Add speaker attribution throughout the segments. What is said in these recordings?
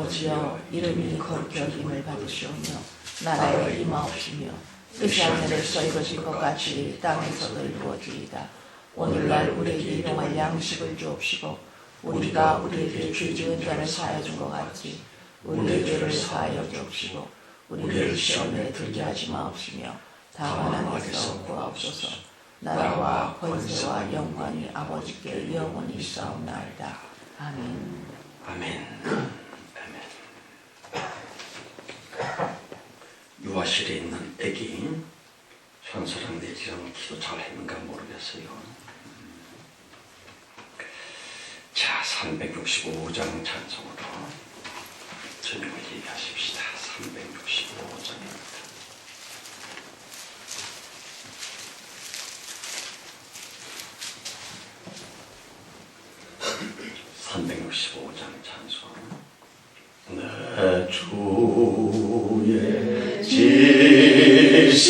Speaker 1: 아버지여 이름이 거룩히 여김을 받으시오며 나라의 임하옵시며 뜻이 하늘에서 이루어질 것 같이 땅에서도 이루어지이다. 오늘날 우리에게 일용할 양식을 주옵시고 우리가 우리에게 죄 지은 자를 사하여 준 것 같이 우리의 죄를 사하여 주옵시고 우리를 시험에 들게 하지 마옵시며 다만 하나님께서 구하옵소서. 나라와 권세와 영광이 아버지께 영원히 있사옵나이다. 아멘.
Speaker 2: 아멘. 아멘. 유아실에 있는 애기 현서랑 내지랑 기도 잘 했는가 모르겠어요. 자, 365장 찬송으로 주님을 얘기하십시다. 365장입니다. 내 주의 지신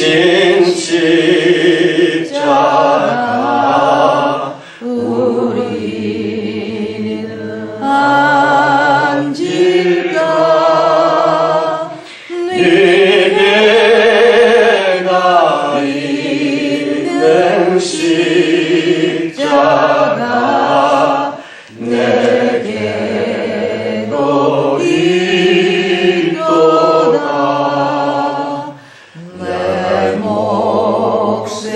Speaker 2: 십자가
Speaker 1: 우리는 안질까
Speaker 2: 내게가 있는 십자가 내게도 있도다. 내 몫에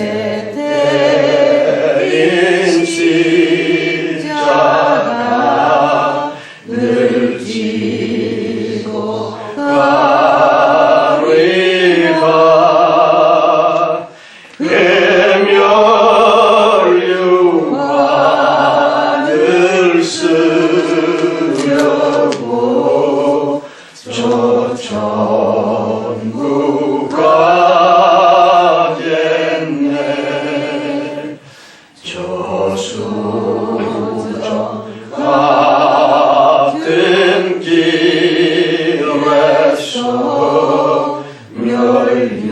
Speaker 2: 대인 십자가 늘 지고 가리라. 괴멸유관을 쓰려고 저 천국 가겠네. 저수저 같은 길에서 멸류관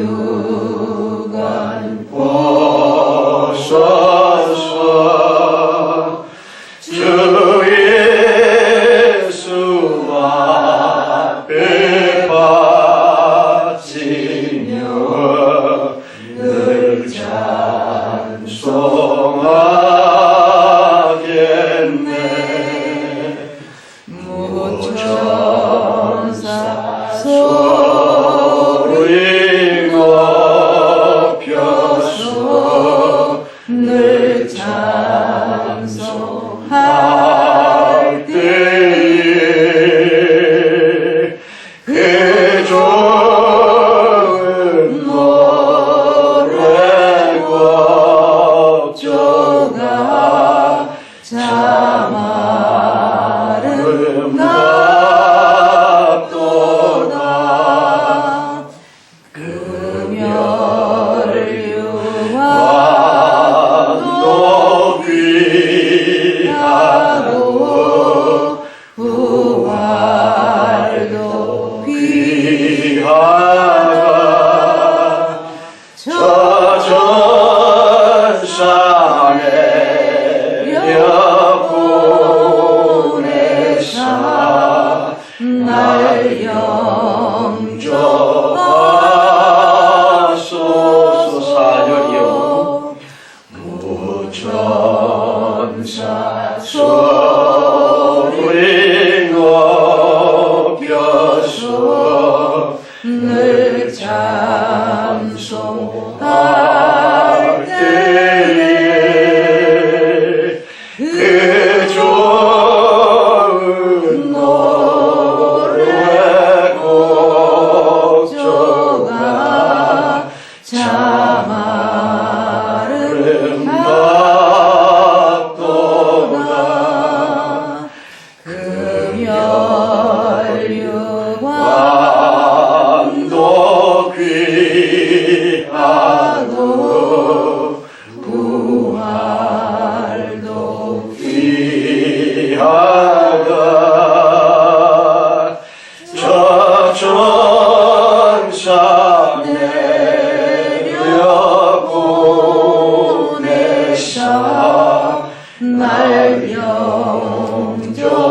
Speaker 2: 벗어서 주 예수 앞에 바치며 늘 찬송하겠네. 무천사 소리 높여서 늘 찬송할 때에 그 좋은 노래 곡조가 참 아름답도다. 금혈유관도 귀하고 부활도 귀하다. 저 전상에 여보내사 날 영접하소서. 사절이요. 무천사 소리 높여서 늘 찬송할 때에 그 좋은 노래 곡조가 참 아름답도다. 금혈유관도 귀하고 부활도 귀하다. 저 천사 내려보내사 날 영접하소서.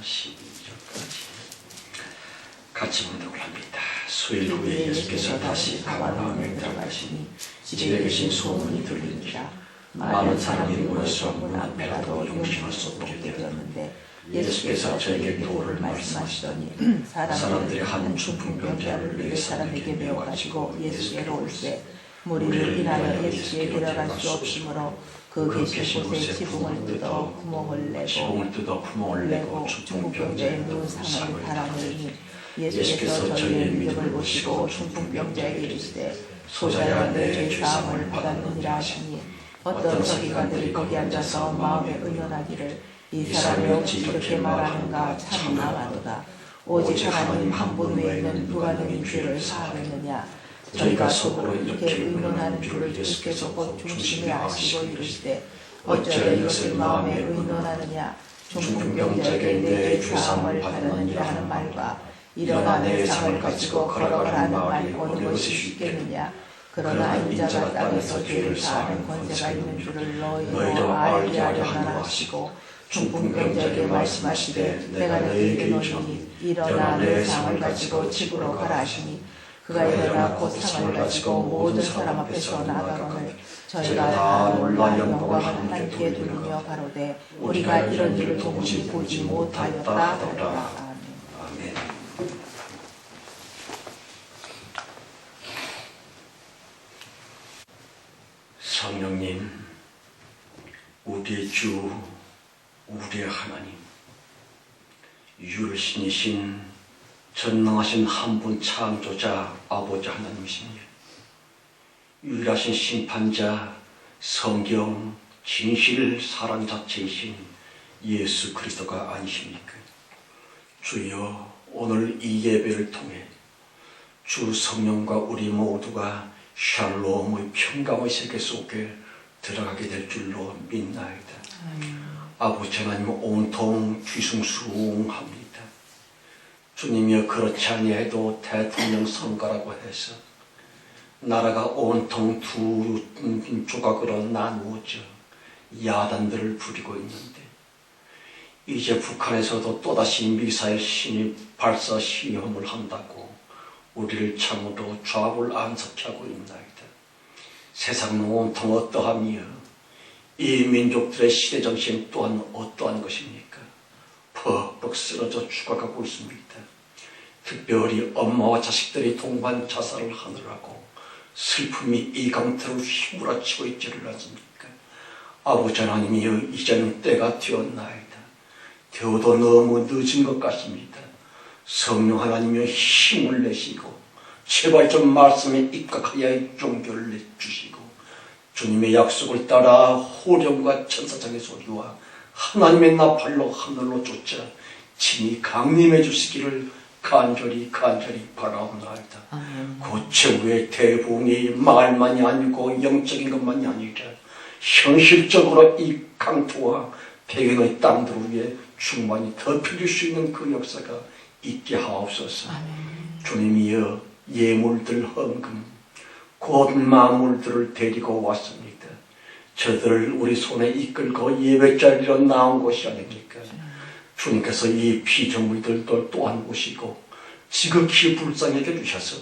Speaker 2: 12절까지 같이 봉독을 합니다. 수일 후에 예수께서 다시 가버나움에 들어가시니 집에 계신 소문이 들립니다. 많은 사람이 모여서 문 앞에라도 용신을 쏟게 되었는데 예수께서 저에게 도를 말씀하시더니 사람들이 한 중풍병자를 네 사람에게 메워가지고 예수께로 올세 무리를 인하여 예수께 데려갈 수 없으므로 그 계신 곳에 지붕을 뜯어 구멍을 내고 중풍병자의 눈상을 달아내니 예수께서 저희의 믿음을 보시고 중풍병자에게 이르시되 소자야 내 죄사함을 받았느니라 하시니 어떤 서기관들이 거기 앉아서 마음에 의논하기를 이 사람이 어찌 이렇게 말하는가 참 나마도다. 오직 하나님 한 분 외에는 누가 너희 죄를 사하겠느냐. 저희가 속으로 이렇게 의논하는 줄을 예수께서 곧 중심에 아시고 이르시되 어쩌려 이것을 마음에 의논하느냐. 중풍병자에게 내 죄사함을 받았느니라 하는 말과 일어나 내 상을 가지고 걸어가라는 말이 어느 것이 쉽겠느냐. 그러나 인자가 땅에서 죄를 사하는 권세가 있는 줄을 너희로 알게 하려나 하시고 중풍병자에게 말씀하시되 내가 너희에게 이르노니 일어나 내 상을 가지고 집으로 가라 하시니 그가 일어나 곧 상을 가지고 모든 사람 앞에서 나가거늘 저희가 다 놀라 영광을 하나님께 돌리며 가로되 우리가 이런 일을 도무지 보지 못하였다 하더라. 아멘.
Speaker 3: 성령님, 우리의 주, 우리의 하나님, 유일신이신 전능하신 한 분 창조자 아버지 하나님이십니다. 유일하신 심판자, 성경, 진실, 사랑 자체이신 예수 그리스도가 아니십니까? 주여, 오늘 이 예배를 통해 주 성령과 우리 모두가 샬롬의 평강의 세계 속에 들어가게 될 줄로 믿나이다. 아버지 하나님 온통 뒤숭숭합니다. 주님이여 그렇지 아니해도 대통령 선거라고 해서 나라가 온통 두 조각으로 나누어져 야단들을 부리고 있는데 이제 북한에서도 또다시 미사일 진입 발사 시험을 한다고 우리를 참으로 좌불 안석하고 있나이다. 세상은 온통 어떠하며 이 민족들의 시대정신 또한 어떠한 것입니까? 퍽퍽 쓰러져 죽어가고 있습니다. 특별히 엄마와 자식들이 동반 자살을 하느라고 슬픔이 이 강태를 휘몰아치고 있지를 않습니까? 아버지 하나님이여 이제는 때가 되었나이다. 되어도 너무 늦은 것 같습니다. 성령 하나님이여 힘을 내시고 제발 좀 말씀에 입각하여 종교를 내주시고 주님의 약속을 따라 호령과 천사장의 소리와 하나님의 나팔로 하늘로 쫓아 친히 강림해 주시기를 간절히 바라옵나이다. 그 최후의 대붕이 말만이 아니고 영적인 것만이 아니라 현실적으로 이 강토와 백연의 땅들 위에 충만히 덮여줄 수 있는 그 역사가 있게 하옵소서. 주님이여 예물들 헌금 곧 마물들을 데리고 왔습니다. 저들을 우리 손에 이끌고 예배자리로 나온 것이 아닙니까? 주님께서 이 피조물들도 또한 오시고 지극히 불쌍하게 주셔서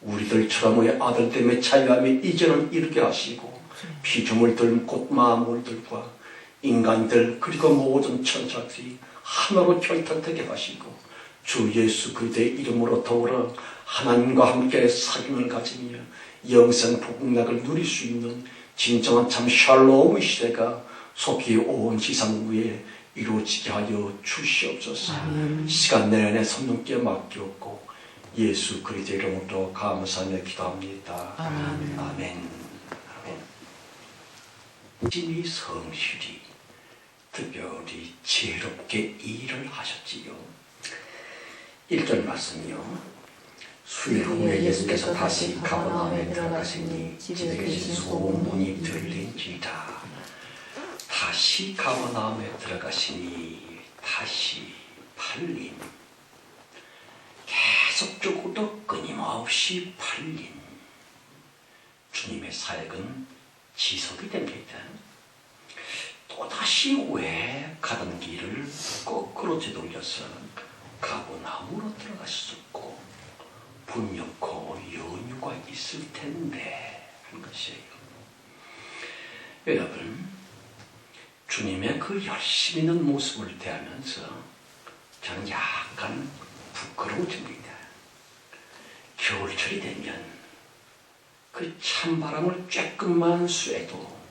Speaker 3: 우리들처럼의 아들됨의 자유함이 이제는 이르게 하시고 피조물들 곧 마물들과 인간들 그리고 모든 천사들이 하나로 결탁되게 하시고 주 예수 그리스도의 이름으로 더불어 하나님과 함께 사귐을 가지며 영생 복락을 누릴 수 있는 진정한 참 샬롬의 시대가 속히 온 지상 위에 이루어지게 하여 주시옵소서. 시간 내내 성령께 맡겼고 예수 그리스도의 이름으로 감사하며 기도합니다. 아멘. 진이 성실히 특별히 지혜롭게 일을 하셨지요. 1절 말씀이요. 수일 후에 예수께서 다시 가버나움에 들어가시니 집에 계신 소문이 들린지라. 다시 가버나움에 들어가시니 다시 팔림. 계속적으로 끊임없이 팔림. 주님의 사역은 지속이 됩니다. 또다시 왜 가던 길을 거꾸로 되돌려서 가버나움으로 들어가셨고 분명코 연유가 있을 텐데 하는 것이에요. 여러분, 주님의 그 열심히 있는 모습을 대하면서 저는 약간 부끄러워집니다. 겨울철이 되면 그 찬바람을 쬐끔만 쐬도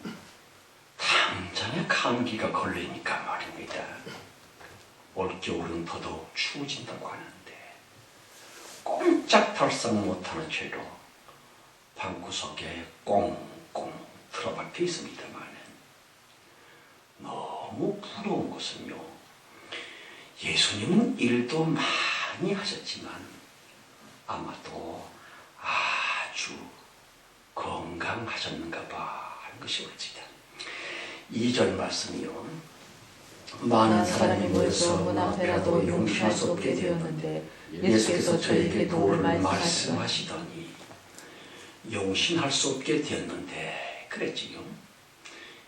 Speaker 3: 당장에 감기가 걸리니까 말입니다. 올겨울은 더더욱 추워진다고 하는데 꼼짝달싹 못하는 채로 방구석에 꽁꽁 틀어박혀 있습니다만 너무 부러운 것은요, 예수님은 일도 많이 하셨지만 아마도 아주 건강하셨는가 봐 하는 것이 옳지다. 2절 말씀이요,
Speaker 1: 많은 사람이 모여서 문 앞에라도 용신할 수 없게 되었는데 예수께서 저에게 도를 말씀하시더니
Speaker 3: 용신할 수 없게 되었는데 그랬지요.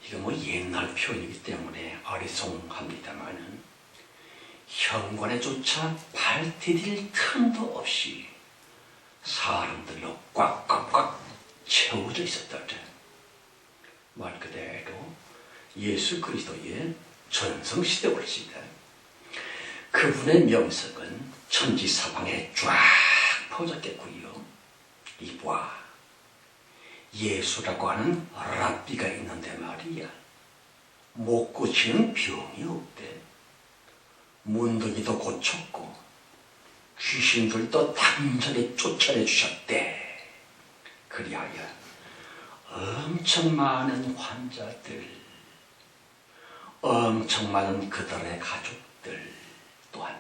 Speaker 3: 이거 뭐 옛날 표현이기 때문에 아리송합니다만은 현관에조차 발 디딜 틈도 없이 사람들로 꽉꽉꽉 채워져 있었다죠. 말 그대로 예수 그리스도의 전성시대 올시다. 그분의 명성은 천지 사방에 쫙 퍼졌겠고요. 이봐, 예수라고 하는 랍비가 있는데 말이야, 못 고치는 병이 없대. 문둥이도 고쳤고 귀신들도 단전에 쫓아내 주셨대. 그리하여 엄청 많은 환자들, 엄청 많은 그들의 가족들 또한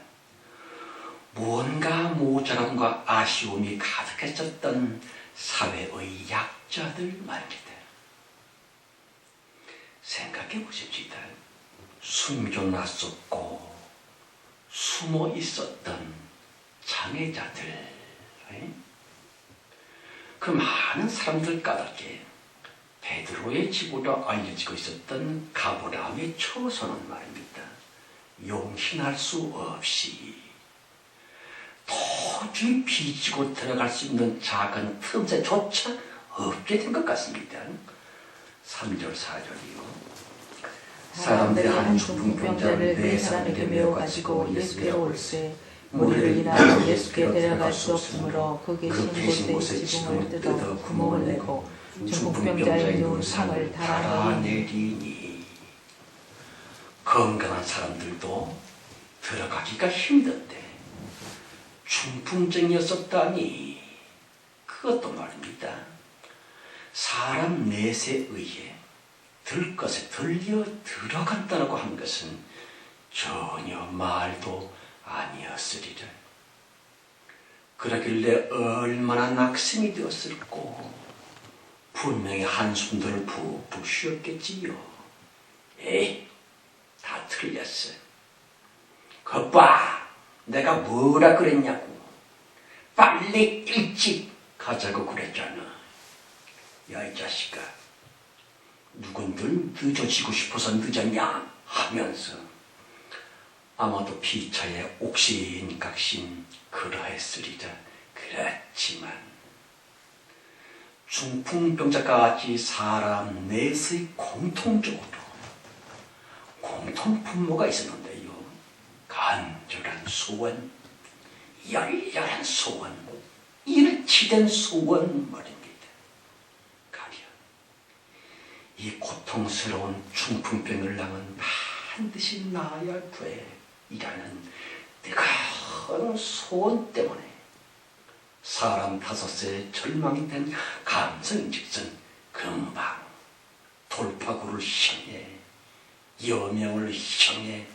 Speaker 3: 무언가 모자람과 아쉬움이 가득했었던 사회의 약자들 말입니다. 생각해 보십시다. 숨겨놨었고 숨어 있었던 장애자들, 그 많은 사람들 까닭에 베드로의 집으로 알려지고 있었던 가버나움의 처소는 말입니다, 용신할 수 없이 도저히 비치고 들어갈 수 있는 작은 틈새조차 없게 된 것 같습니다. 3절 4절이요.
Speaker 1: 사람들이 한 중풍병자를 네 사람에게 메어 가지고 예수께로 올세 무리를 인하여 예수께 데려갈 수 없으므로 그 계신 곳에 지붕을 뜯어 구멍을 내고 중풍병자의 누운 상을 달아내리니.
Speaker 3: 건강한 사람들도 들어가기가 힘든데 중풍증이었었다니, 그것도 말입니다, 사람 넷에 의해 들것에 들려 들어간다고 한 것은 전혀 말도 아니었으리라. 그러길래 얼마나 낙심이 되었을꼬. 분명히 한숨들을 푹푹 쉬었겠지요. 에이, 다 틀렸어. 거봐, 내가 뭐라 그랬냐고. 빨리 일찍 가자고 그랬잖아. 야, 이 자식아, 누군들 늦어지고 싶어서 늦었냐 하면서 아마도 피차에 옥신각신 그러했으리라. 그렇지만 중풍병자같이 사람 넷의 공통적으로 공통분모가 있었는데요, 간절한 소원, 열렬한 소원, 일치된 소원 말입니다. 가령 이 고통스러운 중풍병을 남은 반드시 나아야 돼 이라는 뜨거운 소원 때문에 사람 5에 절망이 된 감성인즉슨 금방 돌파구를 향해 여명을 향해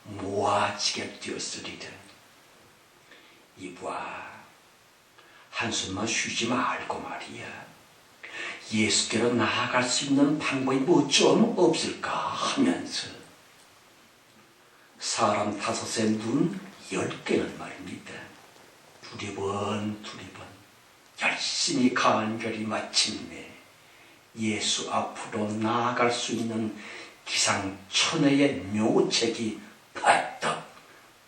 Speaker 3: 모아지게 되었으리라. 이봐, 한숨만 쉬지 말고 말이야, 예수께로 나아갈 수 있는 방법이 뭐 좀 없을까 하면서 사람 5에 눈 10개는 말입니다, 두리번 열심히 간절히 마침내 예수 앞으로 나아갈 수 있는 기상천외의 묘책이 퍼뜩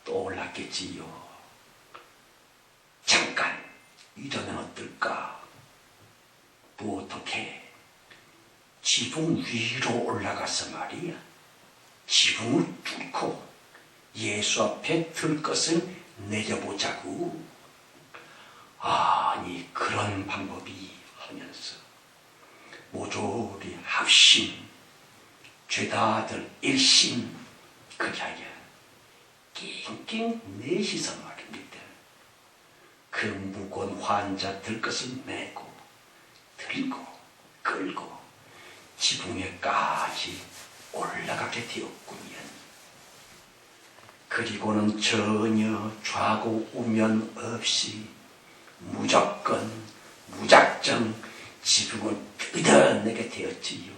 Speaker 3: 떠올랐겠지요. 잠깐 이러면 어떨까? 뭐 어떻게 지붕 위로 올라가서 말이야, 지붕을 뚫고 예수 앞에 들것을 내려보자고. 아니 그런 방법이 하면서 모조리 합심, 죄다들 일심, 그리하여 낑낑 넷이서 말입니다. 그 무거운 환자 들것을 메고 들고 끌고 지붕에까지 올라가게 되었군요. 그리고는 전혀 좌고 우면 없이 무조건 무작정 지붕을 뜯어내게 되었지요.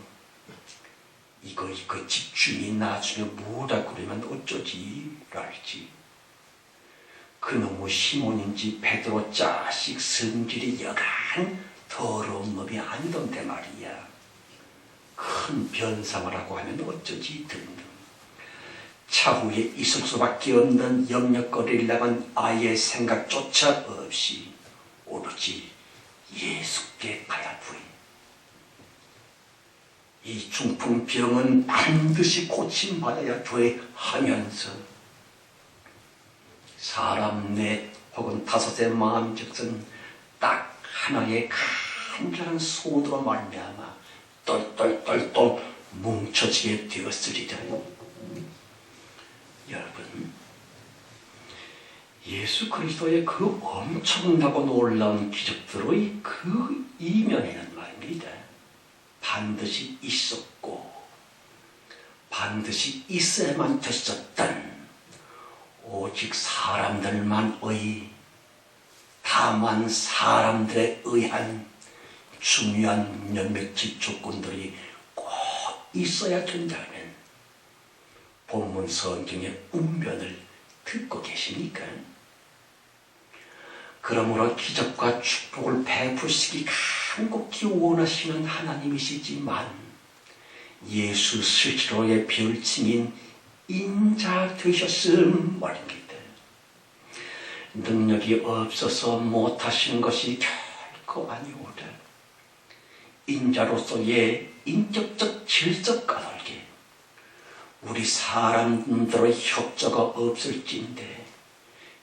Speaker 3: 이거 집주인이 나중에 뭐라 그러면 어쩌지 랄지. 그놈의 시몬인지 베드로 자식 성질이 여간 더러운 놈이 아니던데 말이야. 큰 변상을 하고 하면 어쩌지 등등. 차후에 있을 수밖에 없는 영역거리를 아예 생각조차 없이 오로지 예수께 가야 부이. 이 중풍병은 반드시 고침받아야 돼 하면서 사람 넷 혹은 다섯의 마음즉슨 딱 하나의 간절한 소원으로 말미암아 똘똘똘똘 뭉쳐지게 되었으리라. 여러분, 예수 그리스도의 그 엄청나고 놀라운 기적들의 그 이면에는 말입니다, 반드시 있었고 반드시 있어야만 됐었던 오직 사람들만의, 다만 사람들에 의한 중요한 몇몇의 조건들이 꼭 있어야 된다는 본문 성경의 운변을 듣고 계십니까? 그러므로 기적과 축복을 베푸시기 간곡히 원하시는 하나님이시지만 예수 스스로의 별칭인 인자 되셨음 말입니다. 능력이 없어서 못하신 것이 결코 아니오라. 인자로서의 인격적 질서가 다르게 우리 사람들의 협조가 없을진데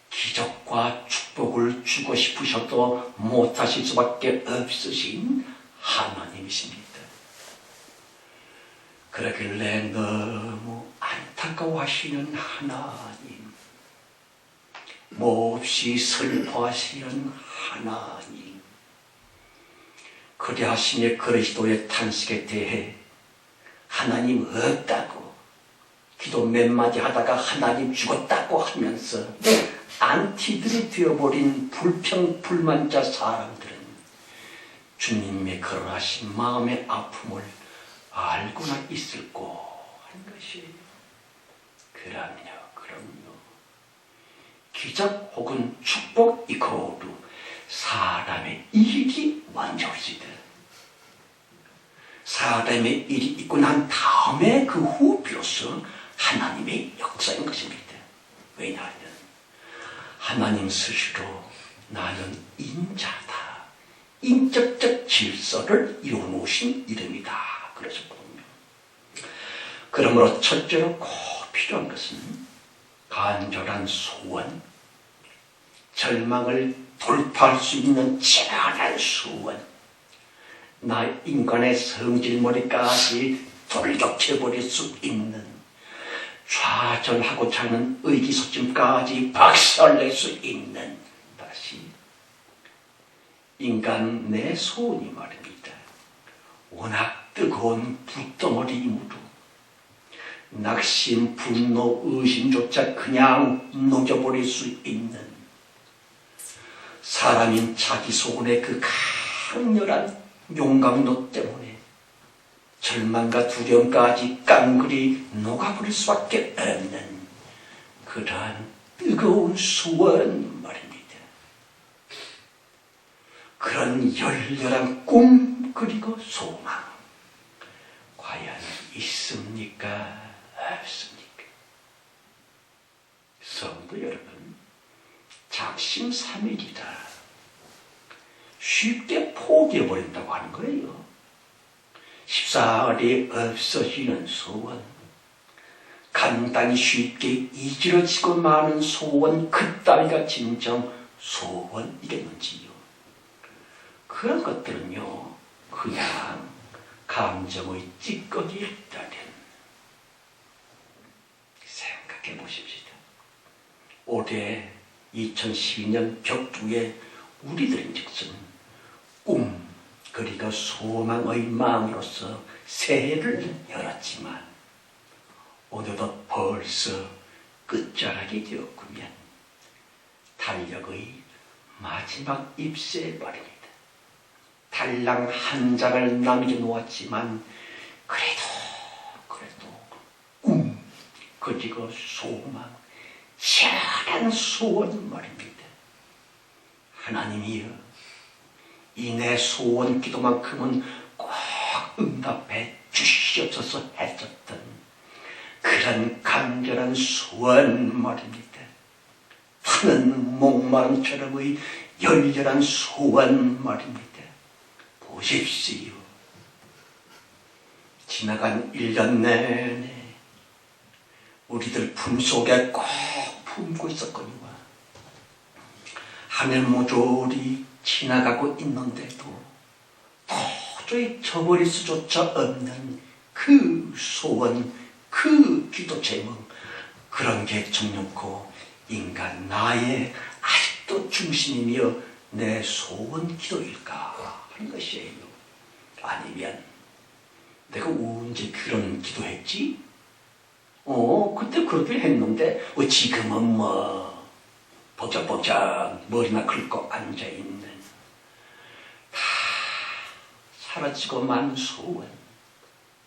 Speaker 3: 기적과 축복을 주고 싶으셔도 못하실 수밖에 없으신 하나님이십니다. 그러길래 너무 안타까워하시는 하나님, 몹시 슬퍼하시는 하나님, 그리하시며 그리스도의 탄식에 대해 하나님 없다고, 기도 몇 마디 하다가 하나님 죽었다고 하면서 안티들이 되어버린 불평불만자 사람들은 주님의 그러하신 마음의 아픔을 알고나 있을꼬 하는 것이에요. 그럼요. 기적 혹은 축복 이코르 사람의 일이 먼저시다. 사람의 일이 있고 난 다음에 그 후 비로소 하나님의 역사인 것입니다. 왜냐하면 하나님 스스로 나는 인자다, 인격적 질서를 이루어놓으신 이름이다 그러셨거든요. 그러므로 첫째로 꼭 필요한 것은 간절한 소원, 절망을 돌파할 수 있는 치열한 소원, 나 인간의 성질머리까지 돌격해버릴 수 있는, 좌절하고자 하는 의기소침까지 박살낼 수 있는, 다시 인간 내 소원이 말입니다. 워낙 뜨거운 불덩어리이므로 낙심, 분노, 의심조차 그냥 녹여버릴 수 있는, 사람인 자기 소원의 그 강렬한 용광로 때문에 절망과 두려움까지 깡그리 녹아버릴 수밖에 없는 그러한 뜨거운 소원 말입니다. 그런 열렬한 꿈 그리고 소망, 과연 있습니까? 없습니까? 성도 여러분, 작심삼일이다. 쉽게 포기해버린다고 하는 거예요. 십사일이 없어지는 소원, 간단히 쉽게 잊어지고 마는 소원, 그따위가 진정 소원이겠는지요. 그런 것들은요, 그냥 감정의 찌꺼기일 따른. 생각해 보십시다. 올해 2012년 벽두에 우리들인즉슨 그리고 소망의 마음으로서 새해를 열었지만 오늘도 벌써 끝자락이 되었구면 달력의 마지막 잎새에 말입니다. 달랑 한 장을 남겨놓았지만 그래도 그리고 소망, 치열한 소원 말입니다. 하나님이여, 이 내 소원 기도만큼은 꼭 응답해 주시옵소서 했었던 그런 간절한 소원 말입니다. 타는 목마름처럼의 열렬한 소원 말입니다. 보십시오. 지나간 1년 내내 우리들 품속에 꼭 품고 있었거니와 하늘 모조리 지나가고 있는데도 도저히 저버릴 수조차 없는 그 소원, 그 기도 제목, 그런 게 정놓고 인간 나의 아직도 중심이며 내 소원 기도일까 하는 것이에요. 아니면 내가 언제 그런 기도했지? 그때 그러긴 했는데 지금은 뭐 버쩍버쩍 머리나 긁고 앉아있는 다 사라지고 만 소원,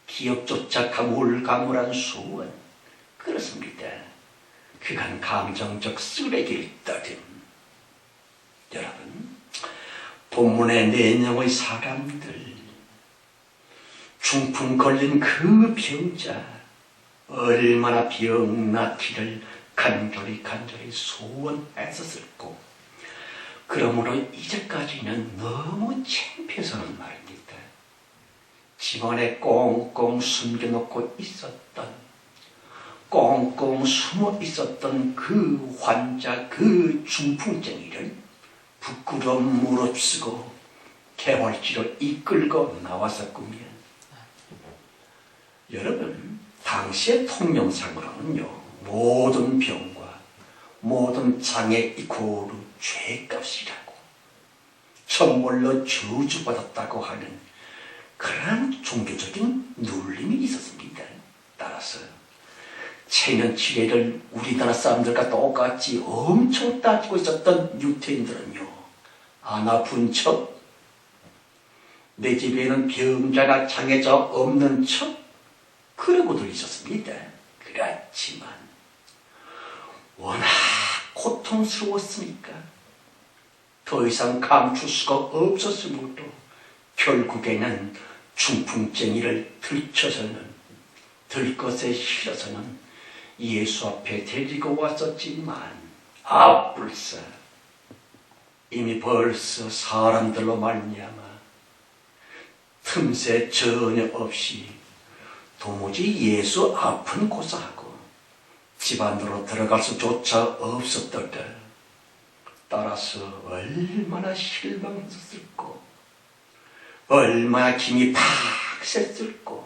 Speaker 3: 기억조차 가물가물한 소원, 그렇습니다. 그간 감정적 쓰레기를 따름. 여러분, 본문의 내용의 사람들, 중풍 걸린 그 병자, 얼마나 병 낫기를 간절히 소원했었을고, 그러므로 이제까지는 너무 창피해서는 말입니다. 집안에 꽁꽁 숨겨놓고 있었던, 꽁꽁 숨어 있었던 그 환자, 그 중풍쟁이를 부끄러움 무릅쓰고 개활지로 이끌고 나왔었군요. 여러분, 당시의 통념상으로는요, 모든 병과 모든 장애 이코르 죄값이라고 천벌로 저주받았다고 하는 그런 종교적인 눌림이 있었습니다. 따라서 체면치레를 우리나라 사람들과 똑같이 엄청 따지고 있었던 유태인들은요, 안 아픈 척, 내 집에는 병자가 장애자 없는 척, 그러고들 있었습니다. 그렇지만 워낙 고통스러웠으니까 더 이상 감출 수가 없었으므로 결국에는 중풍쟁이를 들것에 실어서는 예수 앞에 데리고 왔었지만 불사 이미 벌써 사람들로 말미암아 틈새 전혀 없이 도무지 예수 앞은 고사하고 집 안으로 들어갈 수조차 없었더라. 따라서 얼마나 실망했을고, 얼마나 김이 팍 샜을고,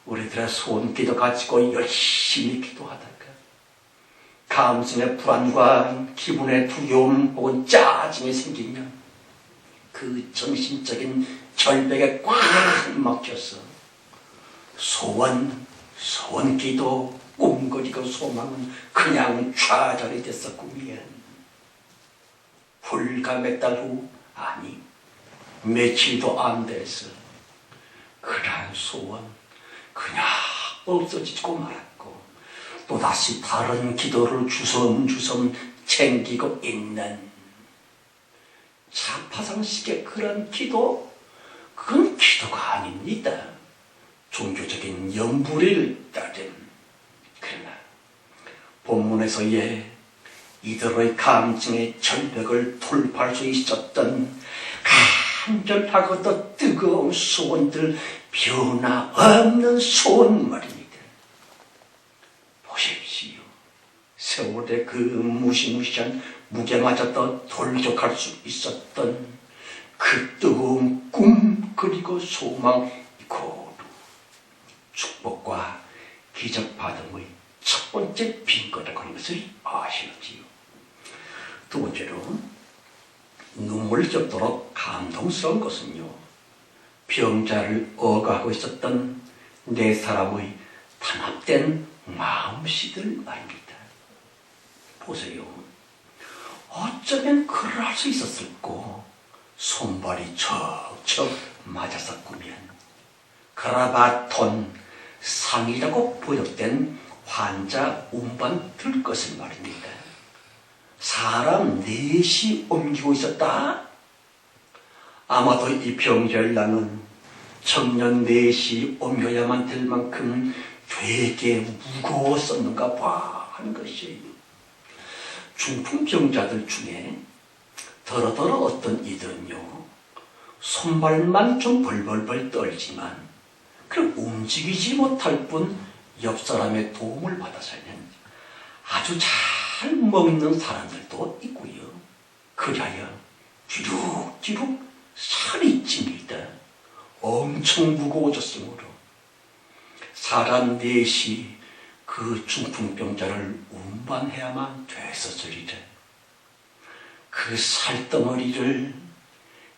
Speaker 3: 우리들의 손기도 가지고 열심히 기도하다가 감성의 불안과 기분의 두려움 혹은 짜증이 생기면 그 정신적인 절벽에 꽉 막혀서 소원기도, 꿈거리고 소망은 그냥 좌절이 됐었구면 불과 몇 달 후, 아니 며칠도 안 돼서 그러한 소원 그냥 없어지고 말았고, 또다시 다른 기도를 주섬주섬 챙기고 있는 차파상식의 그런 기도, 그건 기도가 아닙니다. 종교적인 영부를 따른. 그러나 본문에서의 이들의 감정의 절벽을 돌파할 수 있었던 간절하고도 뜨거운 소원들, 변함없는 소원 말입니다. 보십시오. 세월의 그 무시무시한 무게마저도 돌격할 수 있었던 그 뜨거운 꿈, 그리고 소망, 이고 축복과 기적 받음의 첫 번째 빈거라고 하는 것을 아시는지요. 두 번째로 눈물을 겹도록 감동스러운 것은요, 병자를 억압하고 있었던 네 사람의 단합된 마음씨들 말입니다. 보세요. 어쩌면 그럴 수 있었을꼬. 손발이 척척 맞았었구면 그라바톤 상이라고 보역된 환자 운반 들 것을 말입니다. 사람 넷이 옮기고 있었다. 아마도 이 병자를 청년 넷이 옮겨야만 될 만큼 되게 무거웠었는가 봐 하는 것이에요. 중풍병자들 중에 더러더러 어떤 이들은요, 손발만 좀 벌벌벌 떨지만 그럼 움직이지 못할 뿐 옆 사람의 도움을 받아서는 아주 잘 먹는 사람들도 있고요. 그리하여 뒤룩뒤룩 살이 찝니다. 엄청 무거워졌으므로 사람 넷이 그 중풍병자를 운반해야만 됐었으리라. 그 살덩어리를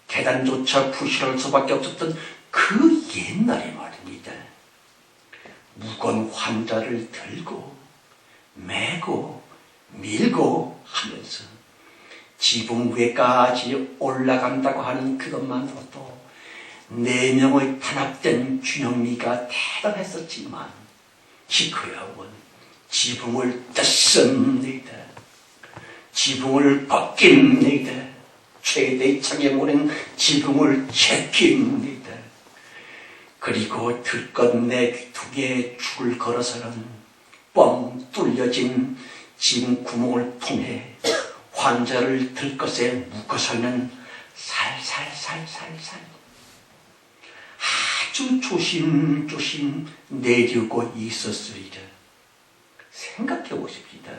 Speaker 3: 계단조차 부실할 수밖에 없었던 그 옛날의 말입니다. 무거운 환자를 들고 메고 밀고 하면서 지붕 위에까지 올라간다고 하는 그것만으로도 4명의 탄압된 균형미가 대단했었지만 기꺼야원 지붕을 뜯습니다. 지붕을 벗깁니다. 최대의 창에 모는 지붕을 제낍니다. 그리고 들것 내 귀퉁이에 줄을 걸어서는 뻥 뚫려진 지붕 구멍을 통해 환자를 들것에 묶어서는 살살살살살 아주 조심조심 내리고 있었으리라. 생각해 보십시다.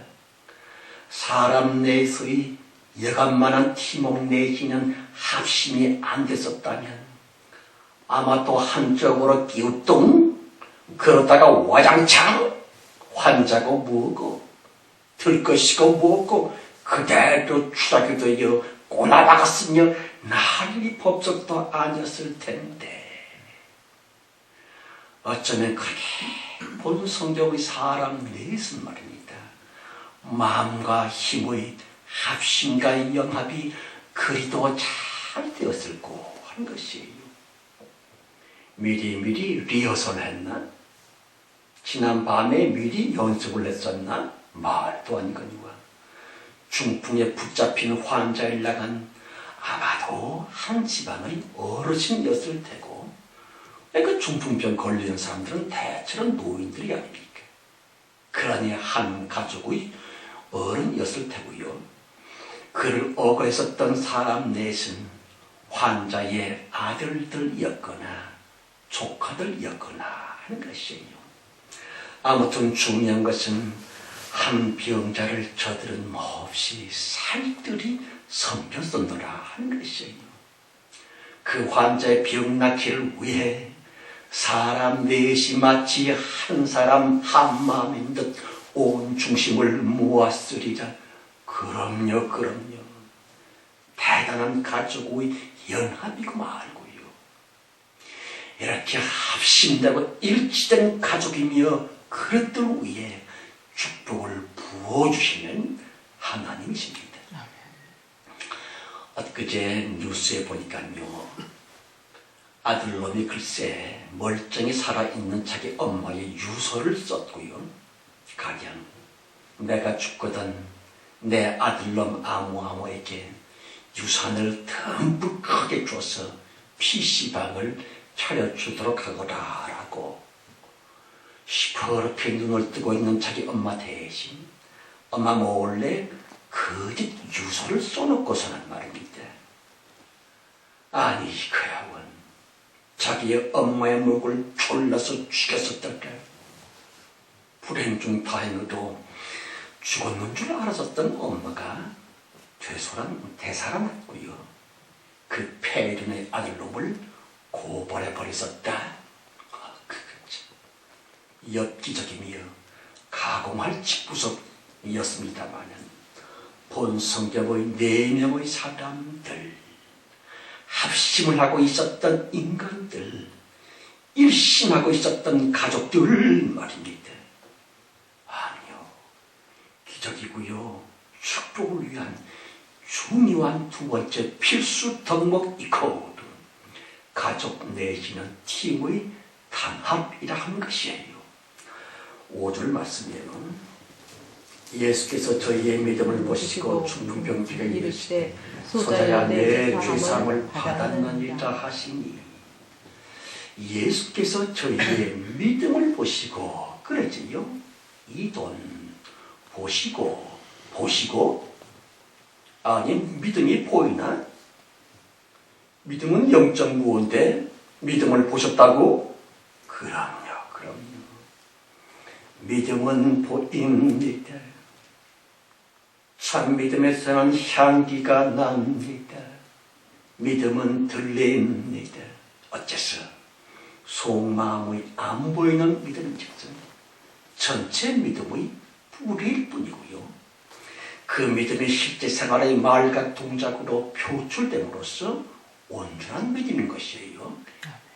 Speaker 3: 사람 내에서의 여간만한 팀워크 내지는 합심이 안 됐었다면 아마도 한쪽으로 끼우뚱 그러다가 와장창 환자고 뭐고 들것이고 뭐고 그대로 추락이 되어 꼬나박았으며 난리 법석도 아니었을 텐데 어쩌면 그렇게 본 성경의 사람 넷은 말입니다. 마음과 힘의 합심과 영합이 그리도 잘 되었을고 하는 것이에요. 미리 리허설 했나? 지난 밤에 미리 연습을 했었나? 말도 아니거니와. 중풍에 붙잡힌 환자를 나간 아마도 한 집안의 어르신이었을 테고, 그 중풍병 걸리는 사람들은 대체로 노인들이 아닙니까? 그러니 한 가족의 어른이었을 테고요. 그를 어거했었던 사람 넷은 환자의 아들들이었거나 조카들이었거나 하는 것이에요. 아무튼 중요한 것은 한 병자를 저들은 몹시 살뜰히 섬겼었노라 하는 것이에요. 그 환자의 병 낫기를 위해 사람 넷이 마치 한 사람 한 마음인 듯 온 중심을 모았으리라. 그럼요. 대단한 가족의 연합이고 말고요. 이렇게 합심되고 일치된 가족이며 그릇들 위에 축복을 부어주시는 하나님이십니다. 엊그제 뉴스에 보니까요, 아들놈이 글쎄 멀쩡히 살아있는 자기 엄마의 유서를 썼고요. 가령 내가 죽거든 내 아들놈 아무에게 유산을 듬뿍 크게 줘서 PC방을 차려주도록 하거라 라고 시퍼렇게 눈을 뜨고 있는 자기 엄마 대신 엄마 몰래 거짓 유서를 써놓고서는 말입니다. 아니 그 양은 자기의 엄마의 목을 졸라서 죽였었달까. 불행 중 다행으로 죽었는 줄 알았었던 엄마가 되살아났고요. 그 폐륜의 아들놈을 고발해버렸었다. 그거 참 엽기적이며 가공할 직구석이었습니다마는 본 성경의 4명의 사람들, 합심을 하고 있었던 인간들, 일심하고 있었던 가족들 말입니다. 아니요, 기적이고요, 축복을 위한 중요한 두 번째 필수 덕목이거든 가족 내지는 팀의 단합이라 하는 것이에요. 5절 말씀에는 예수께서 저희의 믿음을 보시고 중풍병자가 이르시되 소자야 내 죄사함을 받았느니라 하시니, 예수께서 저희의 믿음을 보시고 그러지요. 이 돈 보시고 아니 믿음이 보이나? 믿음은 영적 무언데 믿음을 보셨다고? 그럼요. 믿음은 보입니다. 참 믿음에서는 향기가 납니다. 믿음은 들립니다. 어째서? 속마음의 안 보이는 믿음은 전체 믿음의 뿌리일 뿐이고요. 그 믿음이 실제 생활의 말과 동작으로 표출됨으로써 온전한 믿음인 것이에요.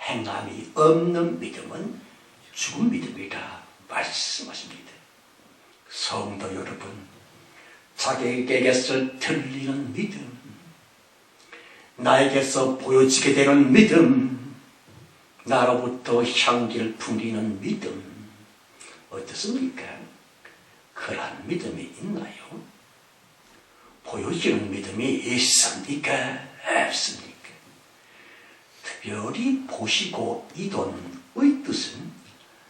Speaker 3: 행함이 없는 믿음은 죽은 믿음이라 말씀하십니다. 성도 여러분, 자기에게서 들리는 믿음, 나에게서 보여지게 되는 믿음, 나로부터 향기를 풍기는 믿음, 어떻습니까? 그런 믿음이 있나요? 보여지는 믿음이 있습니까? 없습니까? 특별히 보시고 이돈의 뜻은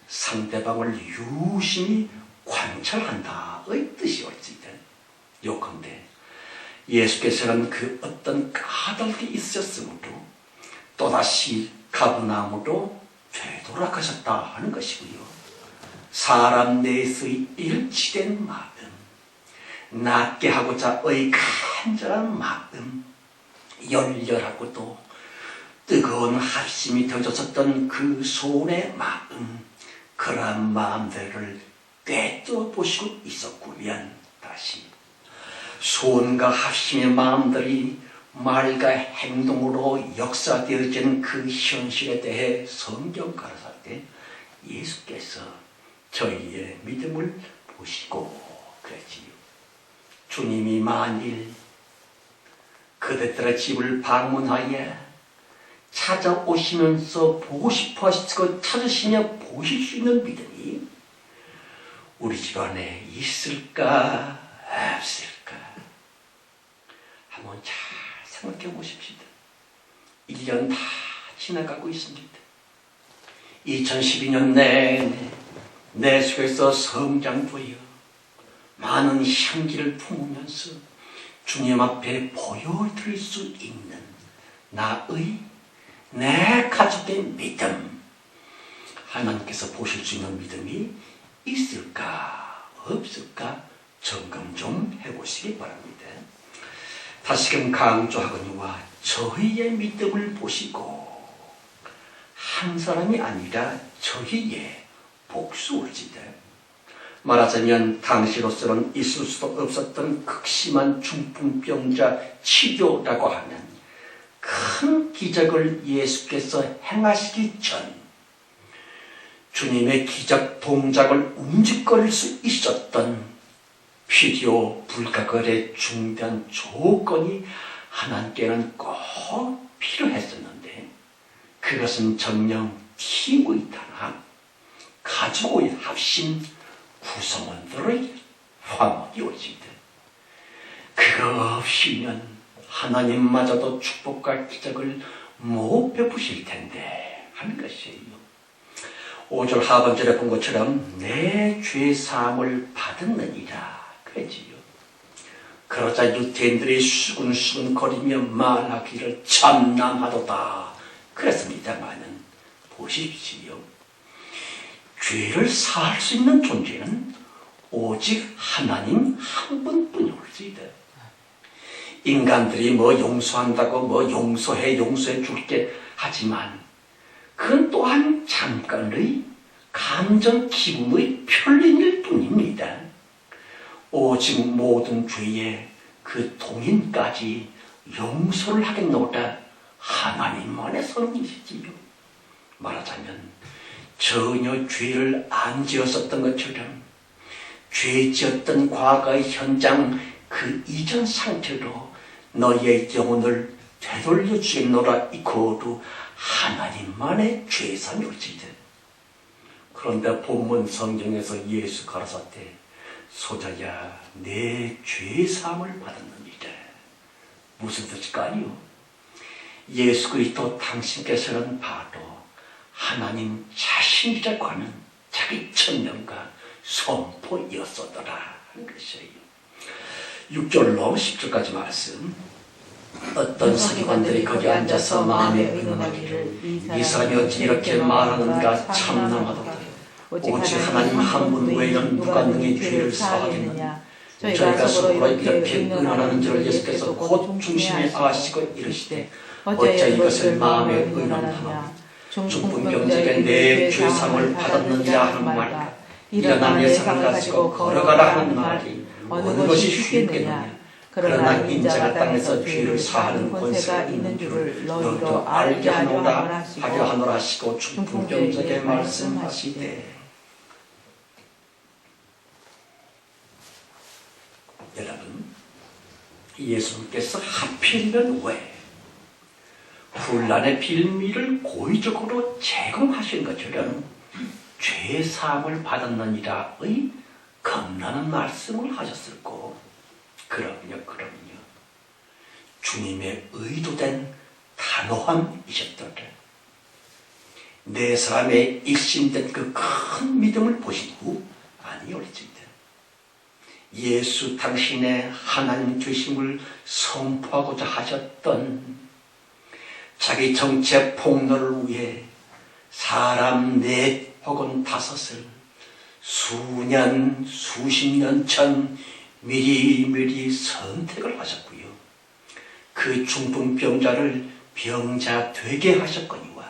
Speaker 3: 상대방을 유심히 관찰한다의 뜻이 옳지다. 요컨대 예수께서는 그 어떤 까닭이 있었으므로 또다시 가버나움으로 되돌아가셨다 하는 것이고요. 사람 내에서의 일치된 마음, 낫게 하고자의 간절한 마음, 열렬하고도 뜨거운 합심이 되어졌었던 그 소원의 마음, 그러한 마음들을 꿰뚫어 보시고 있었구면 다시 소원과 합심의 마음들이 말과 행동으로 역사되어진 그 현실에 대해 성경 가르사때 예수께서 저희의 믿음을 보시고 그랬지요. 주님이 만일 그대들의 집을 방문하여 찾아오시면서 보고 싶어 하시고 찾으시며 보실 수 있는 믿음이 우리 집안에 있을까 없을까 한번 잘 생각해 보십시다. 1년 다 지나가고 있습니다. 2012년 내내 내 속에서 성장되어 많은 향기를 품으면서 주님 앞에 보여드릴 수 있는 내 가족의 믿음, 하나님께서 보실 수 있는 믿음이 있을까 없을까 점검 좀 해보시기 바랍니다. 다시금 강조하거니와 저희의 믿음을 보시고 한 사람이 아니라 저희의 복수올지다. 말하자면 당시로서는 있을 수도 없었던 극심한 중풍병자 치료라고 하는 큰 기적을 예수께서 행하시기 전 주님의 기적 동작을 움직일 수 있었던 필요 불가결의 중대한 조건이 하나님께는 꼭 필요했었는데 그것은 정녕 팀의 단합, 가족의 합심, 구성원들의 화목이오지다. 그거 없이는 하나님마저도 축복과 기적을 못 베푸실 텐데 하는 것이에요. 5절 하반절에 본 것처럼 내 죄 사함을 받았느니라 그랬지요. 그러자 유대인들이 수근수근 거리며 말하기를 참남하도다 그랬습니다마는 보십시오. 죄를 사할 수 있는 존재는 오직 하나님 한 분뿐이올지이다. 인간들이 뭐 용서한다고 뭐 용서해 줄게 하지만 그건 또한 잠깐의 감정 기분의 편린일 뿐입니다. 오직 모든 죄에 그 동인까지 용서를 하겠노라 하나님만의 선언이시지요. 말하자면 전혀 죄를 안 지었었던 것처럼 죄 지었던 과거의 현장 그 이전 상태로 너희의 영혼을 되돌려 주겠노라 이 거로 하나님만의 죄사멸지이다. 그런데 본문 성경에서 예수 가라사대 소자야 내 죄사함을 받았느니라. 무슨 뜻일까요? 예수 그리스도 당신께서는 바로 하나님 자신이라고 하는 자기 천명과 선포였었더라 하는 것이에요. 6절로 10절까지 말씀. 어떤 서기관들이 거기 앉아서 마음에 의논하기를 이 사람이 어찌 이렇게 말하는가 참남하도다. 오직 하나님 한 분 외에는 누가 능히 죄를 사하겠느냐. 저희가 속으로 이렇게 의논하는 줄을 예수께서 곧 중심에 아시고 이르시되 어찌 이것을 마음에 의논하나. 중풍병자에게 내 죄상을 받았느냐 하는 말과 일어난 예상을 가지고 걸어가라 하는 말이 어느 것이 쉽겠느냐. 그러나 인자가 땅에서 죄를 사하는 권세가 있는 줄을 너희도 알게 하노라 하시고 중풍병자에게 말씀하시되. 여러분, 예수님께서 하필이면 왜 혼란의 빌미를 고의적으로 제공하신 것처럼 죄사함을 받았느니라의 겁나는 말씀을 하셨을꼬? 그럼요. 주님의 의도된 단호함이셨더라. 네 사람의 일심된 그 큰 믿음을 보신 후 아니올지이다. 예수 당신의 하나님 되심을 선포하고자 하셨던 자기 정체 폭로를 위해 사람 넷 혹은 다섯을 수년, 수십 년 전 미리미리 선택을 하셨고요. 그 중풍병자를 병자 되게 하셨거니와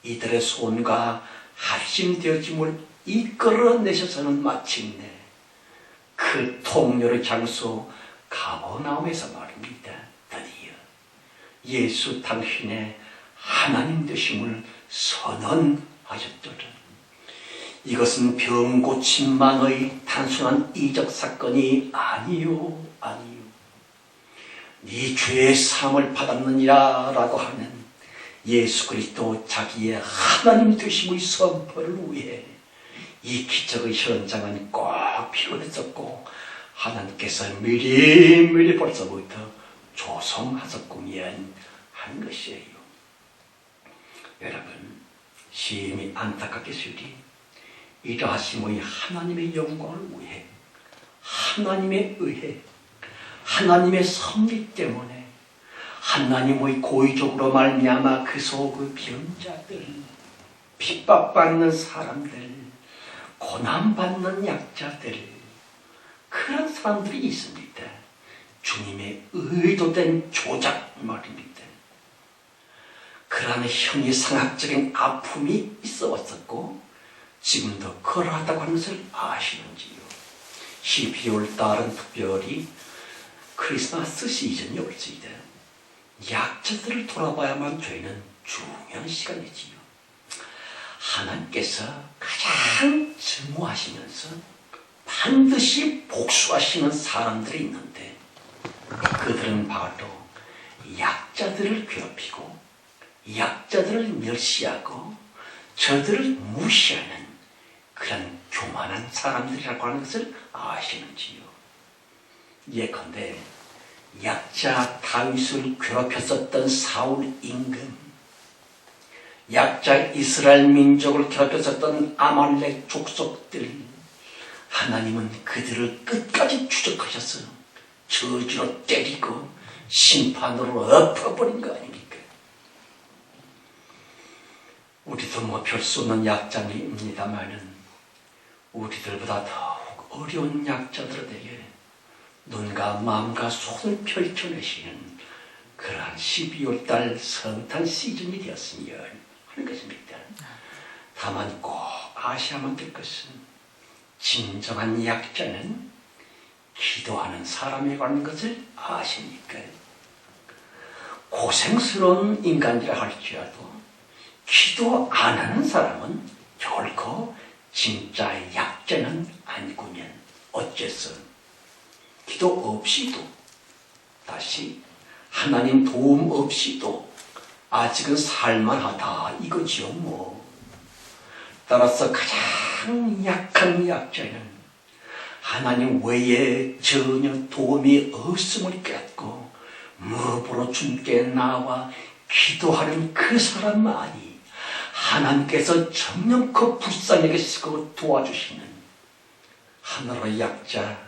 Speaker 3: 이들의 손과 합심되어짐을 이끌어내셔서는 마침내 그 통로의 장소 가버나움에서 말입니다. 드디어 예수 당신의 하나님 되심을 선언하셨더라. 이것은 병 고침만의 단순한 이적 사건이 아니요. 네 죄의 사함을 받았느니라 라고 하는 예수 그리스도 자기의 하나님 되심의 선포를 위해 이 기적의 현장은 꼭 필요했었고 하나님께서 미리 벌써부터 조성하셨군요 한 것이에요. 여러분, 심히 안타깝게 쓰리 이러하심의 하나님의 영광을 위해 하나님에 의해 하나님의 섭리 때문에 하나님의 고의적으로 말미암아 그 속의 병자들, 핍박받는 사람들, 고난받는 약자들, 그런 사람들이 있습니다. 주님의 의도된 조작 말입니다. 그러한 형이상학적인 아픔이 있어 왔었고 지금도 그러하다고 하는 것을 아시는지요? 12월 달은 특별히 크리스마스 시즌이 올지이다. 약자들을 돌아봐야만 되는 중요한 시간이지요. 하나님께서 가장 증오하시면서 반드시 복수하시는 사람들이 있는데 그들은 바로 약자들을 괴롭히고 약자들을 멸시하고 저들을 무시하는 그런 교만한 사람들이라고 하는 것을 아시는지요? 예컨대 약자 다윗을 괴롭혔었던 사울 임금, 약자 이스라엘 민족을 괴롭혔었던 아말렉 족속들, 하나님은 그들을 끝까지 추적하셔서 저주로 때리고 심판으로 엎어버린 거 아닙니까? 우리도 뭐 별 수 없는 약자입니다만은 우리들보다 더욱 어려운 약자들에게 눈과 마음과 손을 펼쳐내시는 그러한 12월달 성탄 시즌이 되었으면 하는 것입니다. 다만 꼭 아셔야만 될 것은 진정한 약자는 기도하는 사람에 관한 것을 아십니까? 고생스러운 인간이라 할지라도 기도 안 하는 사람은 결코 진짜 약자는 아니구면 어째서 기도 없이도, 다시 하나님 도움 없이도 아직은 살만하다 이거지요 뭐. 따라서 가장 약한 약자는 하나님 외에 전혀 도움이 없음을 깨닫고 무릎으로 주님께 나와 기도하는 그 사람만이 하나님께서 정령껏 불쌍히 여기시고 도와주시는 하나로 약자,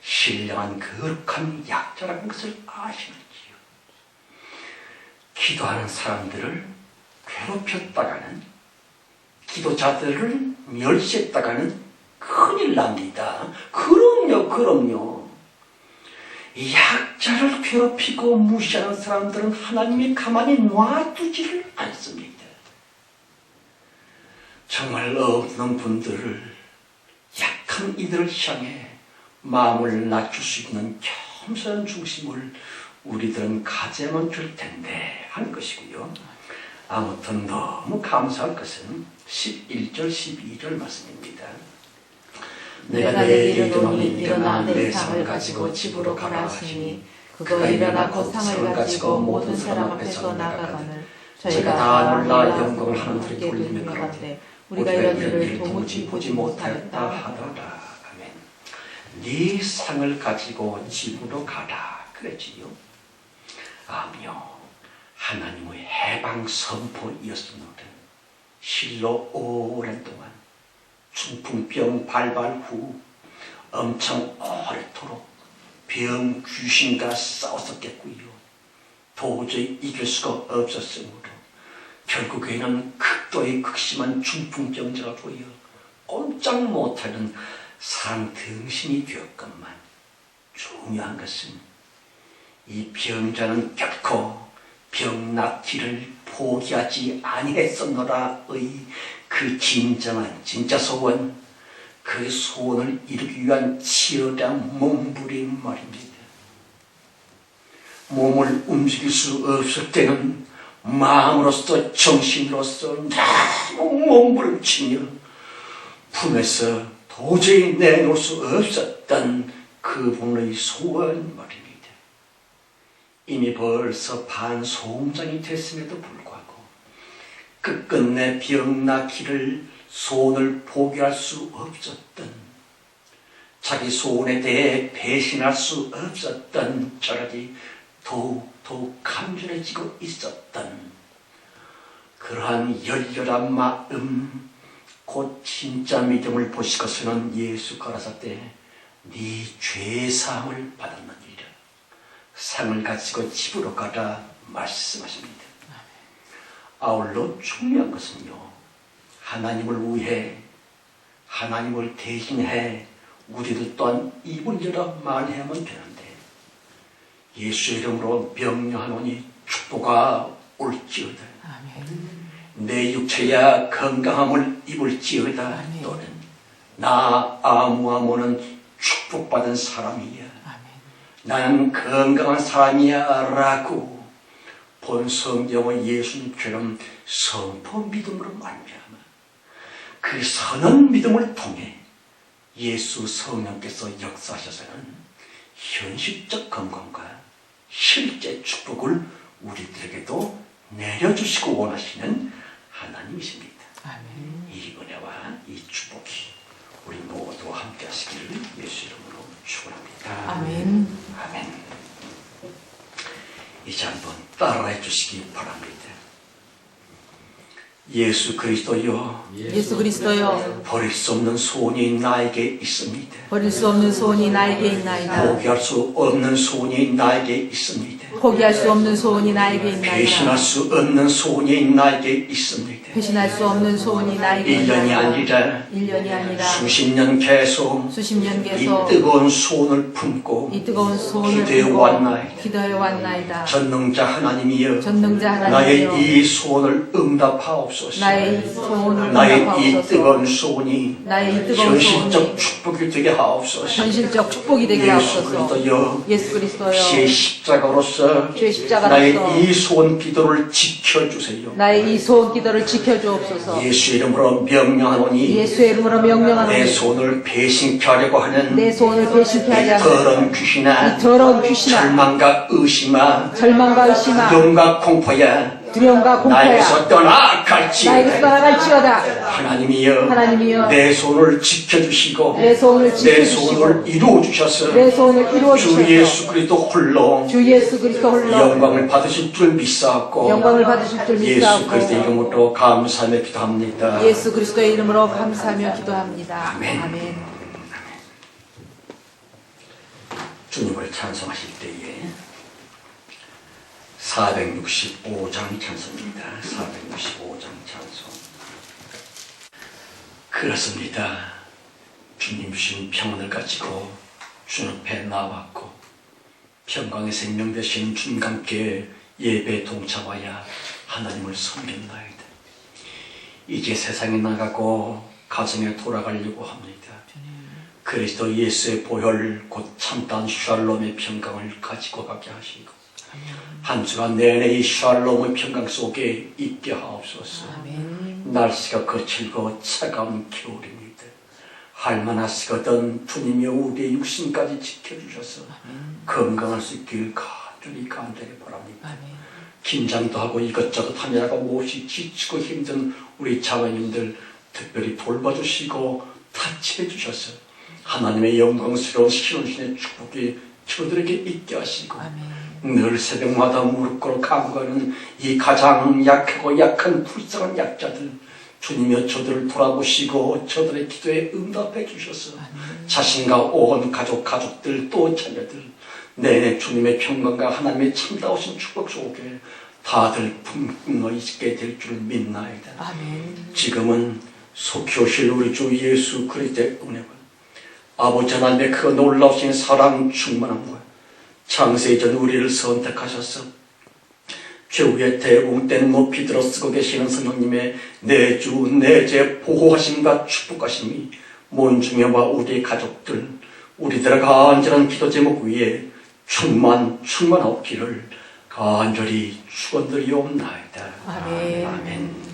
Speaker 3: 신령한 거룩한 약자라는 것을 아시는지요? 기도하는 사람들을 괴롭혔다가는, 기도자들을 멸시했다가는 큰일 납니다. 그럼요. 이 약자를 괴롭히고 무시하는 사람들은 하나님이 가만히 놔두지를 않습니다. 정말 없는 분들을, 약한 이들을 향해 마음을 낮출 수 있는 겸손한 중심을 우리들은 가져야만 될 텐데 하는 것이고요. 아무튼 너무 감사할 것은 11절 12절 말씀입니다.
Speaker 1: 내가 내게 이르노니 일어나 내 상을 가지고 집으로 가라 하시니 그가 일어나 그 상을 가지고 모든 사람 앞에서 나가거늘 저희가 다 놀라 영광을 하나님께 돌리며 가로되 우리가 이런 일을 도무지 보지 못하였다 하더라.
Speaker 3: 아멘. 네 상을 가지고 집으로 가라 그랬지요. 아니요, 하나님의 해방 선포이었습니다. 실로 오랜 동안 중풍병 발발 후 엄청 오래도록 병 귀신과 싸웠었겠고요. 도저히 이길 수가 없었으므로 결국에는 극도의 극심한 중풍병자가 보여 꼼짝 못하는 사람 등신이 되었건만, 중요한 것은 이 병자는 결코 병낫기를 포기하지 아니했었노라의 그 진정한 진짜 소원, 그 소원을 이루기 위한 치열한 몸부림 말입니다. 몸을 움직일 수 없을 때는 마음으로서 정신으로서 너무 몸부림치며 품에서 도저히 내놓을 수 없었던 그분의 소원 말입니다. 이미 벌써 반소음장이 됐음에도 불구하고 끝끝내 병나기를 소원을 포기할 수 없었던, 자기 소원에 대해 배신할 수 없었던 저력이 더욱 간절해지고 있었던 그러한 열렬한 마음, 곧 진짜 믿음을 보시고서는 예수 가라사대 네 죄사함을 받았느니라. 상을 가지고 집으로 가라 말씀하십니다. 아울러 중요한 것은요, 하나님을 위해, 하나님을 대신해 우리들 또한 입을 열어 말해야만 되는데, 예수의 이름으로 명령하노니 축복아 올지어다. 내 육체야 건강함을 입을지어다. 또는 나 아무아모는 축복받은 사람이야, 나는 건강한 사람이야 라고 본 성경의 예수님처럼 선포 믿음으로 말미암아 그 선한 믿음을 통해 예수 성령께서 역사하셔서는 현실적 건강과 실제 축복을 우리들에게도 내려주시고 원하시는 하나님이십니다. 아멘. 이 은혜와 이 축복이 우리 모두 함께 하시기를 예수 이름으로 축원합니다.
Speaker 1: 아멘.
Speaker 3: 아멘. 이제 한번 따라해 주시기 바랍니다. 예수 그리스도여,
Speaker 1: 예수 그리스도여,
Speaker 3: 버릴 수 없는 소원이 나에게 있습니다.
Speaker 1: 버릴 수 없는 소원이 나에게 있나이다.
Speaker 3: 포기할 수 없는 소원이 나에게 있습니다.
Speaker 1: 포기할 수 없는 소원이 나에게 있나이다.
Speaker 3: 배신할 수 없는 소원이 나에게 있습니다.
Speaker 1: 배신할 수 없는 소원이 나에게
Speaker 3: 1년이
Speaker 1: 있나이다.
Speaker 3: 아니라
Speaker 1: 1년이 아니라
Speaker 3: 수십 년 계속
Speaker 1: 수십 년
Speaker 3: 이
Speaker 1: 계속
Speaker 3: 뜨거운 소원을 품고
Speaker 1: 이 뜨거운 소원을
Speaker 3: 기도해
Speaker 1: 품고
Speaker 3: 왔나이다.
Speaker 1: 기도해 왔나이다.
Speaker 3: 전능자 하나님이여,
Speaker 1: 전능자
Speaker 3: 나의
Speaker 1: 하나님이여,
Speaker 3: 이 소원을 응답하옵소서.
Speaker 1: 나의 이 소원을
Speaker 3: 나의 이
Speaker 1: 응답하옵소서.
Speaker 3: 뜨거운 소원이
Speaker 1: 나의 이 뜨거운
Speaker 3: 현실적
Speaker 1: 소원이
Speaker 3: 축복이 되게 하옵소서.
Speaker 1: 현실적 축복이 되게
Speaker 3: 예수
Speaker 1: 하옵소서.
Speaker 3: 그리스도여,
Speaker 1: 예수 그리스도여,
Speaker 3: 피의 십자가로서
Speaker 1: 주의 십자가로서
Speaker 3: 나의 이 소원 기도를 지켜주세요.
Speaker 1: 나의 이 소원 기도를 지켜주옵소서.
Speaker 3: 예수 이름으로 명령하노니
Speaker 1: 예수의 이름으로
Speaker 3: 내
Speaker 1: 명령하노니
Speaker 3: 소원을 배신케 하려고 하는
Speaker 1: 내 소원을 배신케 하지
Speaker 3: 이
Speaker 1: 않는
Speaker 3: 더러운 귀신아,
Speaker 1: 이 더러운 귀신아,
Speaker 3: 절망과 의심아,
Speaker 1: 절망과 의심아,
Speaker 3: 두려움과 공포야,
Speaker 1: 두려움과 공포야,
Speaker 3: 나에게서 떠나갈지.
Speaker 1: 나에게서 떠나갈지어다.
Speaker 3: 하나님이여,
Speaker 1: 하나님이여,
Speaker 3: 내 소원을 지켜주시고
Speaker 1: 내 소원을
Speaker 3: 내
Speaker 1: 지켜주시고
Speaker 3: 소원을 이루어주셔서
Speaker 1: 내 소원을
Speaker 3: 주
Speaker 1: 이루어주셔서
Speaker 3: 예수 그리스도 홀로
Speaker 1: 주 예수 그리스도 홀로
Speaker 3: 영광을 받으실 줄 믿사옵고
Speaker 1: 영광을 받으실 줄
Speaker 3: 예수 그리스도
Speaker 1: 믿사옵고
Speaker 3: 이름으로 감사하며 기도합니다.
Speaker 1: 예수 그리스도의 이름으로 감사하며 기도합니다.
Speaker 3: 아멘.
Speaker 1: 아멘.
Speaker 3: 주님을 찬송하실 때에 465장 찬송입니다. 465장 찬송. 그렇습니다. 주님 주신 평안을 가지고 주 앞에 나왔고 평강의 생명 되신 주님과 함께 예배에 동참하여 하나님을 섬겼나이다. 이제 세상에 나가고 가정에 돌아가려고 합니다. 그리스도 예수의 보혈 곧 참다운 샬롬의 평강을 가지고 가게 하시고 한 주간 내내 이 샬롬의 평강 속에 있게 하옵소서. 날씨가 거칠고 차가운 겨울입니다. 할만하시거든 주님이 우리의 육신까지 지켜주셔서 건강할 수 있길 간절히 바랍니다. 긴장도 하고 이것저것 하느라고 몹시 지치고 힘든 우리 자매님들 특별히 돌봐주시고 타치해 주셔서 하나님의 영광스러운 신혼신의 축복이 저들에게 있게 하시고 늘 새벽마다 무릎 꿇어 간구하는 이 가장 약하고 약한 불쌍한 약자들 주님여 저들을 돌아보시고 저들의 기도에 응답해 주셔서 자신과 온 가족들 또 자녀들 내내 주님의 평강과 하나님의 참다우신 축복 속에 다들 품어 있게 될 줄 믿나이다. 지금은 속히 오실 우리 주 예수 그리스도의 은혜와 아버지 하나님의 그 놀라우신 사랑 충만함과 창세전 우리를 선택하셔서 최후의 대공된 높이 들어 쓰고 계시는 성령님의 내주 내재 보호하심과 축복하심이 몸중에와 우리 가족들 우리들의 간절한 기도 제목 위에 충만하옵기를 간절히 축원드리옵나이다.
Speaker 1: 아멘.
Speaker 3: 아멘.